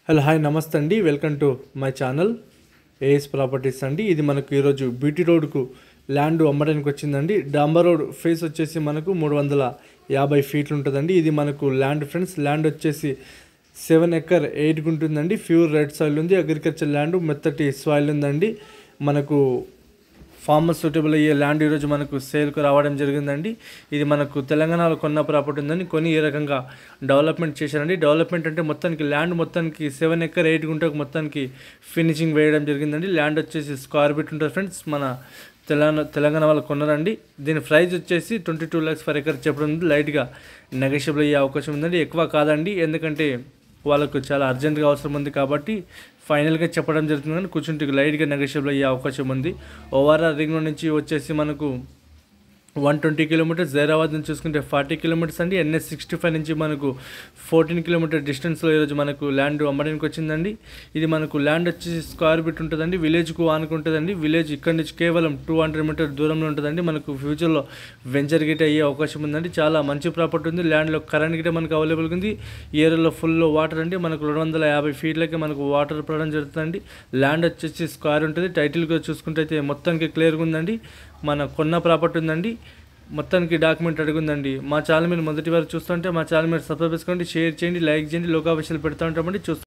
Hello hi నమస్తే అండి, welcome to my channel AS properties అండి. ఇది మనకు ఈరోజు బీటీ రోడ్కు ల్యాండ్ అమ్మడానికి వచ్చిందండి. డాంబర్ రోడ్ ఫేస్ వచ్చేసి మనకు 350 ఫీట్లు ఉంటుందండి. ఇది మనకు ల్యాండ్ ఫ్రెండ్స్. ల్యాండ్ వచ్చేసి 7 ఎకర్ 8 ఉంటుందండి. ప్యూర్ రెడ్ సాయిల్ ఉంది. అగ్రికల్చర్ ల్యాండ్ మెత్తటి సాయిల్ ఉందండి. మనకు ఫార్మర్ సూటబుల్ అయ్యే ల్యాండ్ ఈరోజు మనకు సేల్కు రావడం జరిగిందండి. ఇది మనకు తెలంగాణలో కొన్న ప్రాపర్టీ ఉందని కొని ఈ రకంగా డెవలప్మెంట్ చేశారండి. డెవలప్మెంట్ అంటే మొత్తానికి ల్యాండ్ మొత్తానికి 7 ఎకర్ 8 గుంటకు మొత్తానికి ఫినిషింగ్ వేయడం జరిగిందండి. ల్యాండ్ వచ్చేసి స్క్వేర్ ఫీట్ ఉంటుంది ఫ్రెండ్స్. మన తెలంగాణ వాళ్ళు కొన్నారండి. దీని ప్రైస్ వచ్చేసి 22 lakhs per acre చెప్పడం ఉంది. లైట్గా నెగోషియబుల్ అయ్యే అవకాశం ఉందండి. ఎక్కువ కాదండి, ఎందుకంటే వాళ్ళకు చాలా అర్జెంటుగా అవసరం ఉంది కాబట్టి ఫైనల్గా చెప్పడం జరుగుతుంది. కానీ కూర్చుంటే లైట్గా నెగోషియబుల్ అయ్యే అవకాశం ఉంది. ఓవరాల్ రింగ్ రోడ్ నుంచి వచ్చేసి మనకు 120 కిలోమీటర్స్, జైరాబాద్ నుంచి చూసుకుంటే 40 కిలోమీటర్స్ అండి. NH65 నుంచి మనకు 14 కిలోమీటర్ డిస్టెన్స్లో ఈరోజు మనకు ల్యాండ్ అమ్మడానికి వచ్చిందండి. ఇది మనకు ల్యాండ్ వచ్చేసి స్క్వేర్ ఫీట్ ఉంటుందండి. విలేజ్కు ఆనుకుంటుందండి. విలేజ్ ఇక్కడ నుంచి కేవలం 200 మీటర్ దూరంలో ఉంటుందండి. మనకు ఫ్యూచర్లో వెంచర్ గిట్ అయ్యే అవకాశం ఉందండి. చాలా మంచి ప్రాపర్టీ ఉంది. ల్యాండ్లో కరెంట్ గిట మనకు అవైలబుల్గా ఉంది. ఈ ఏరియాలో ఫుల్ వాటర్ అండి. మనకు 250 ఫీట్లకి మనకు వాటర్ పడడం జరుగుతుందండి. ల్యాండ్ వచ్చేసి స్క్వేర్ ఉంటుంది. టైటిల్గా చూసుకుంటే అయితే మొత్తానికి క్లియర్గా ఉందండి. మన కొన్న ప్రాపర్టీ ఉందండి. మొత్తానికి డాక్యుమెంట్ అడుగుందండి. మా ఛానల్ మీరు మొదటి వారు చూస్తుంటే మా ఛానల్ మీరు సబ్స్క్రైబ్ చేసుకోండి, షేర్ చేయండి, లైక్ చేయండి. లోకాభిషేలు పెడతా ఉంటామండి.